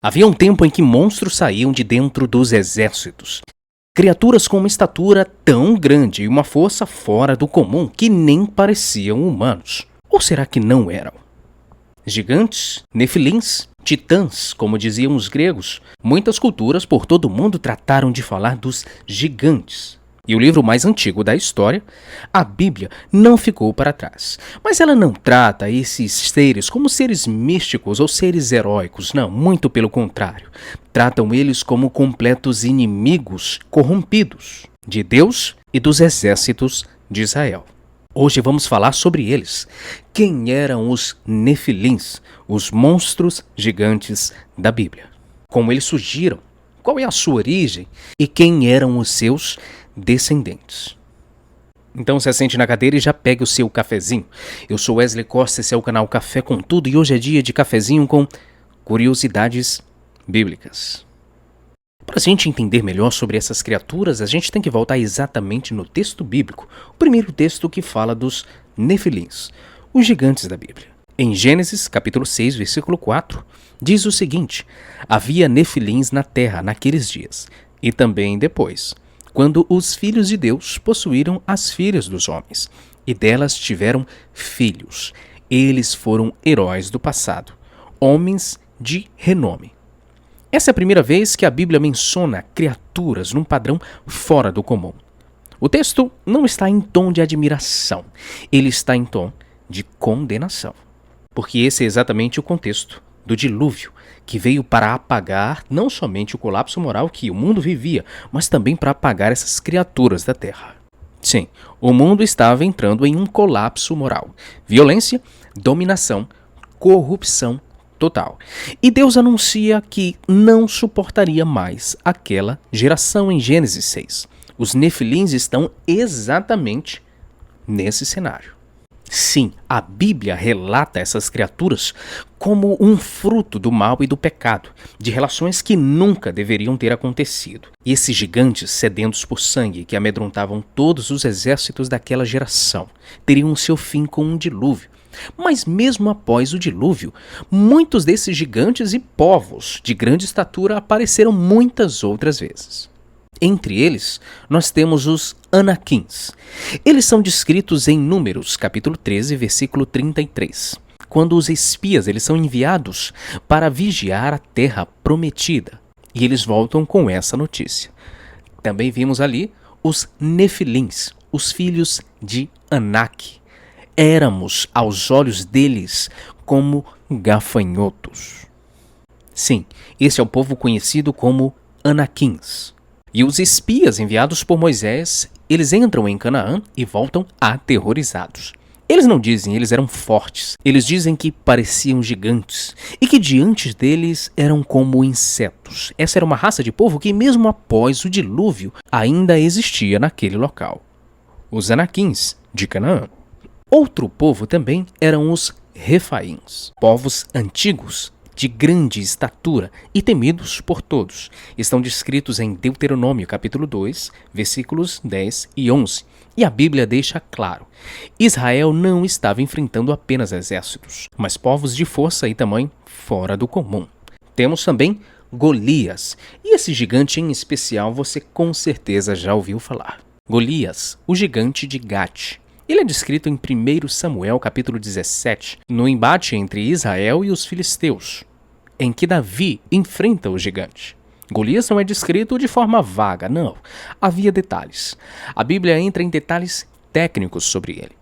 Havia um tempo em que monstros saíam de dentro dos exércitos. Criaturas com uma estatura tão grande e uma força fora do comum que nem pareciam humanos. Ou será que não eram? Gigantes, nefilins, titãs, como diziam os gregos. Muitas culturas por todo o mundo trataram de falar dos gigantes. E o livro mais antigo da história, a Bíblia, não ficou para trás. Mas ela não trata esses seres como seres místicos ou seres heróicos, não, muito pelo contrário. Tratam eles como completos inimigos corrompidos de Deus e dos exércitos de Israel. Hoje vamos falar sobre eles. Quem eram os nefilins, os monstros gigantes da Bíblia? Como eles surgiram? Qual é a sua origem? E quem eram os seus descendentes? Então se assente na cadeira e já pegue o seu cafezinho. Eu sou Wesley Costa, esse é o canal Café com Tudo e hoje é dia de cafezinho com curiosidades bíblicas. Para a gente entender melhor sobre essas criaturas, a gente tem que voltar exatamente no texto bíblico, o primeiro texto que fala dos nefilins, os gigantes da Bíblia. Em Gênesis, capítulo 6, versículo 4, diz o seguinte: havia nefilins na terra naqueles dias, e também depois, quando os filhos de Deus possuíram as filhas dos homens, e delas tiveram filhos. Eles foram heróis do passado, homens de renome. Essa é a primeira vez que a Bíblia menciona criaturas num padrão fora do comum. O texto não está em tom de admiração, ele está em tom de condenação. Porque esse é exatamente o contexto do dilúvio, que veio para apagar não somente o colapso moral que o mundo vivia, mas também para apagar essas criaturas da terra. Sim, o mundo estava entrando em um colapso moral. Violência, dominação, corrupção total. E Deus anuncia que não suportaria mais aquela geração em Gênesis 6. Os nefilins estão exatamente nesse cenário. Sim, a Bíblia relata essas criaturas como um fruto do mal e do pecado, de relações que nunca deveriam ter acontecido. E esses gigantes sedentos por sangue que amedrontavam todos os exércitos daquela geração teriam seu fim com um dilúvio. Mas mesmo após o dilúvio, muitos desses gigantes e povos de grande estatura apareceram muitas outras vezes. Entre eles, nós temos os Anaquins. Eles são descritos em Números, capítulo 13, versículo 33. Quando os espias eles são enviados para vigiar a terra prometida. E eles voltam com essa notícia. Também vimos ali os Nefilins, os filhos de Anak. Éramos, aos olhos deles, como gafanhotos. Sim, esse é o povo conhecido como Anaquins. E os espias enviados por Moisés, eles entram em Canaã e voltam aterrorizados. Eles não dizem eles eram fortes, eles dizem que pareciam gigantes e que diante deles eram como insetos. Essa era uma raça de povo que mesmo após o dilúvio ainda existia naquele local. Os Anaquins de Canaã. Outro povo também eram os Refaíns, povos antigos, de grande estatura e temidos por todos. Estão descritos em Deuteronômio capítulo 2, versículos 10 e 11. E a Bíblia deixa claro, Israel não estava enfrentando apenas exércitos, mas povos de força e tamanho fora do comum. Temos também Golias, e esse gigante em especial você com certeza já ouviu falar. Golias, o gigante de Gate. Ele é descrito em 1 Samuel capítulo 17, no embate entre Israel e os filisteus, em que Davi enfrenta o gigante. Golias não é descrito de forma vaga, não. Havia detalhes. A Bíblia entra em detalhes técnicos sobre ele.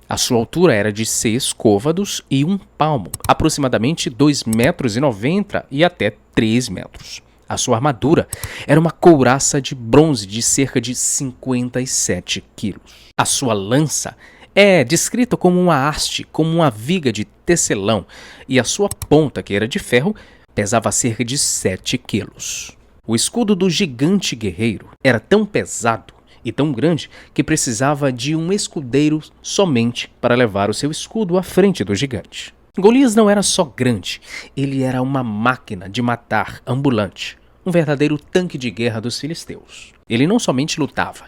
A sua altura era de 6 côvados e 1 palmo, aproximadamente 2,90 m e até 3 metros. A sua armadura era uma couraça de bronze de cerca de 57 quilos. A sua lança é descrita como uma haste, como uma viga de tecelão, e a sua ponta, que era de ferro, pesava cerca de 7 quilos. O escudo do gigante guerreiro era tão pesado e tão grande que precisava de um escudeiro somente para levar o seu escudo à frente do gigante. Golias não era só grande, ele era uma máquina de matar ambulante, um verdadeiro tanque de guerra dos filisteus. Ele não somente lutava,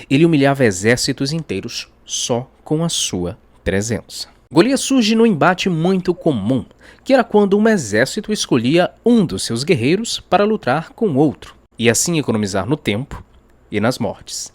ele humilhava exércitos inteiros só com a sua presença. Golias surge num embate muito comum, que era quando um exército escolhia um dos seus guerreiros para lutar com outro, e assim economizar no tempo e nas mortes.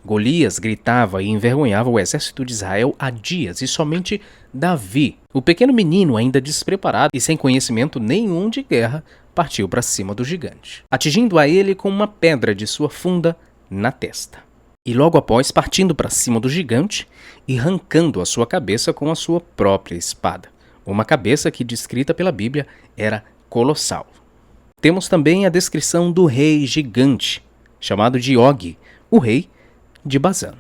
Golias gritava e envergonhava o exército de Israel há dias, e somente Davi, o pequeno menino ainda despreparado e sem conhecimento nenhum de guerra, partiu para cima do gigante, atingindo a ele com uma pedra de sua funda na testa. E logo após, partindo para cima do gigante e arrancando a sua cabeça com a sua própria espada. Uma cabeça que, descrita pela Bíblia, era colossal. Temos também a descrição do rei gigante, chamado de Og, o rei de Bazã.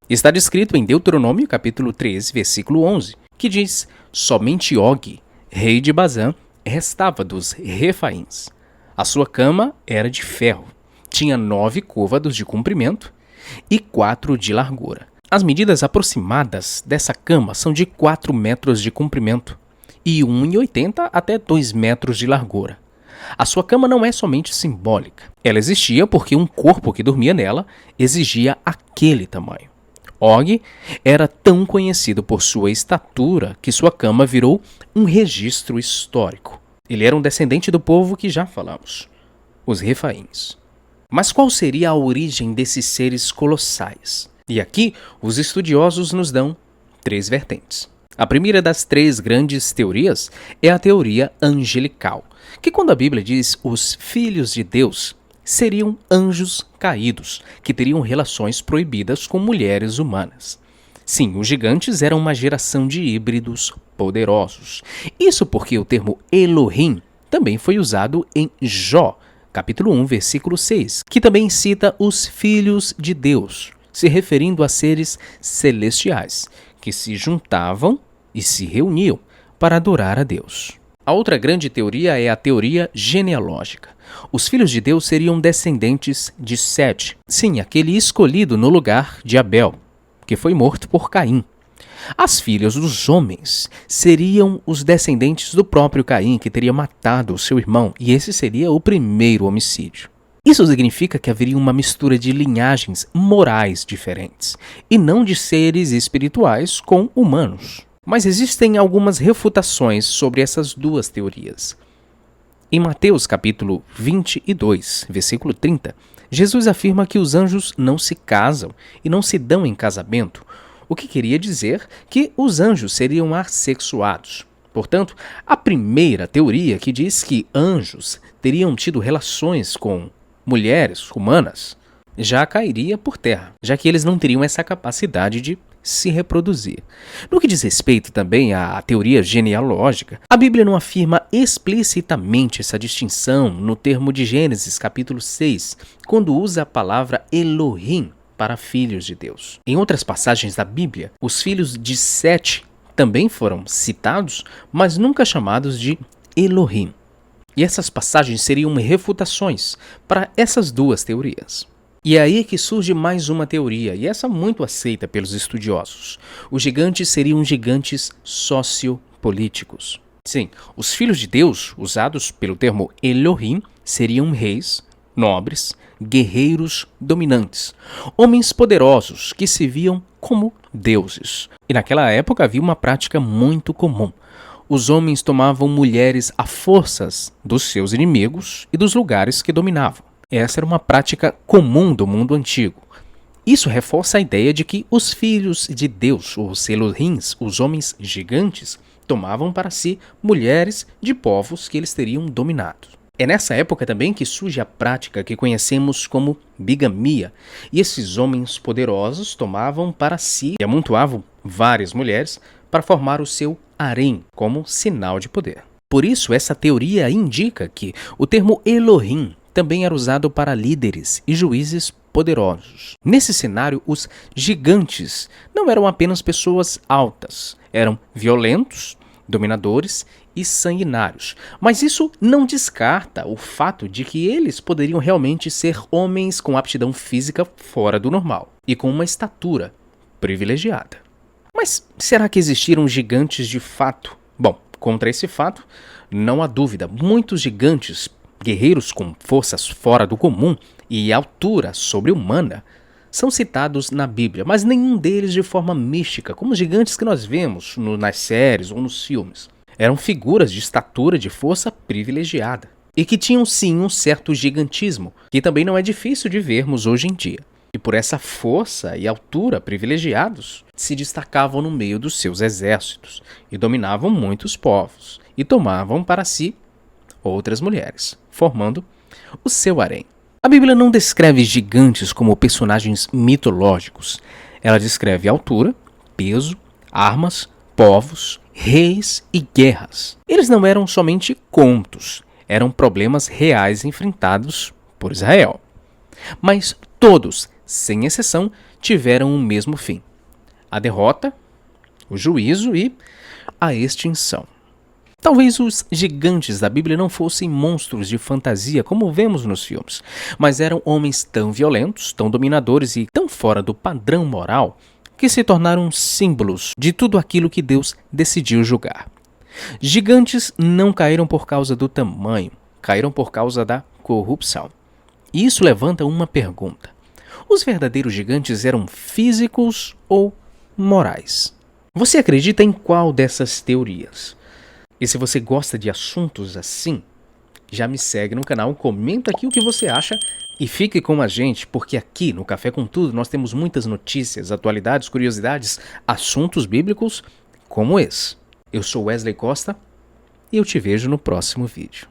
Está descrito em Deuteronômio capítulo 13, versículo 11, que diz: somente Og, rei de Bazã, restava dos Refaíns. A sua cama era de ferro, tinha 9 côvados de comprimento e 4 de largura. As medidas aproximadas dessa cama são de 4 metros de comprimento e 1,80 até 2 metros de largura. A sua cama não é somente simbólica. Ela existia porque um corpo que dormia nela exigia aquele tamanho. Og era tão conhecido por sua estatura que sua cama virou um registro histórico. Ele era um descendente do povo que já falamos, os Refaíns. Mas qual seria a origem desses seres colossais? E aqui os estudiosos nos dão 3 vertentes. A primeira das 3 grandes teorias é a teoria angelical, que quando a Bíblia diz os filhos de Deus, seriam anjos caídos, que teriam relações proibidas com mulheres humanas. Sim, os gigantes eram uma geração de híbridos poderosos. Isso porque o termo Elohim também foi usado em Jó, capítulo 1, versículo 6, que também cita os filhos de Deus, se referindo a seres celestiais, que se juntavam e se reuniam para adorar a Deus. A outra grande teoria é a teoria genealógica. Os filhos de Deus seriam descendentes de Sete, sim, aquele escolhido no lugar de Abel, que foi morto por Caim. As filhas dos homens seriam os descendentes do próprio Caim, que teria matado o seu irmão, e esse seria o primeiro homicídio. Isso significa que haveria uma mistura de linhagens morais diferentes, e não de seres espirituais com humanos. Mas existem algumas refutações sobre essas duas teorias. Em Mateus capítulo 22, versículo 30, Jesus afirma que os anjos não se casam e não se dão em casamento, o que queria dizer que os anjos seriam assexuados. Portanto, a primeira teoria que diz que anjos teriam tido relações com mulheres humanas já cairia por terra, já que eles não teriam essa capacidade de se reproduzir. No que diz respeito também à teoria genealógica, a Bíblia não afirma explicitamente essa distinção no termo de Gênesis capítulo 6, quando usa a palavra Elohim para filhos de Deus. Em outras passagens da Bíblia, os filhos de Sete também foram citados, mas nunca chamados de Elohim. E essas passagens seriam refutações para essas duas teorias. E é aí que surge mais uma teoria, e essa muito aceita pelos estudiosos. Os gigantes seriam gigantes sociopolíticos. Sim, os filhos de Deus, usados pelo termo Elohim, seriam reis, nobres, guerreiros dominantes, homens poderosos que se viam como deuses. E naquela época havia uma prática muito comum. Os homens tomavam mulheres à forças dos seus inimigos e dos lugares que dominavam. Essa era uma prática comum do mundo antigo. Isso reforça a ideia de que os filhos de Deus, os Elohims, os homens gigantes, tomavam para si mulheres de povos que eles teriam dominado. É nessa época também que surge a prática que conhecemos como bigamia, e esses homens poderosos tomavam para si e amontoavam várias mulheres para formar o seu harém como sinal de poder. Por isso, essa teoria indica que o termo Elohim também era usado para líderes e juízes poderosos. Nesse cenário, os gigantes não eram apenas pessoas altas, eram violentos, dominadores e sanguinários. Mas isso não descarta o fato de que eles poderiam realmente ser homens com aptidão física fora do normal e com uma estatura privilegiada. Mas será que existiram gigantes de fato? Bom, contra esse fato, não há dúvida, muitos gigantes, guerreiros com forças fora do comum e altura sobre-humana, são citados na Bíblia, mas nenhum deles de forma mística, como os gigantes que nós vemos nas séries ou nos filmes. Eram figuras de estatura e de força privilegiada, e que tinham sim um certo gigantismo, que também não é difícil de vermos hoje em dia. E por essa força e altura privilegiados, se destacavam no meio dos seus exércitos, e dominavam muitos povos, e tomavam para si outras mulheres, formando o seu harém. A Bíblia não descreve gigantes como personagens mitológicos. Ela descreve altura, peso, armas, povos, reis e guerras. Eles não eram somente contos, eram problemas reais enfrentados por Israel. Mas todos, sem exceção, tiveram o mesmo fim: a derrota, o juízo e a extinção. Talvez os gigantes da Bíblia não fossem monstros de fantasia como vemos nos filmes, mas eram homens tão violentos, tão dominadores e tão fora do padrão moral que se tornaram símbolos de tudo aquilo que Deus decidiu julgar. Gigantes não caíram por causa do tamanho, caíram por causa da corrupção. E isso levanta uma pergunta: os verdadeiros gigantes eram físicos ou morais? Você acredita em qual dessas teorias? E se você gosta de assuntos assim, já me segue no canal, comenta aqui o que você acha e fique com a gente, porque aqui no Café com Tudo nós temos muitas notícias, atualidades, curiosidades, assuntos bíblicos como esse. Eu sou Wesley Costa e eu te vejo no próximo vídeo.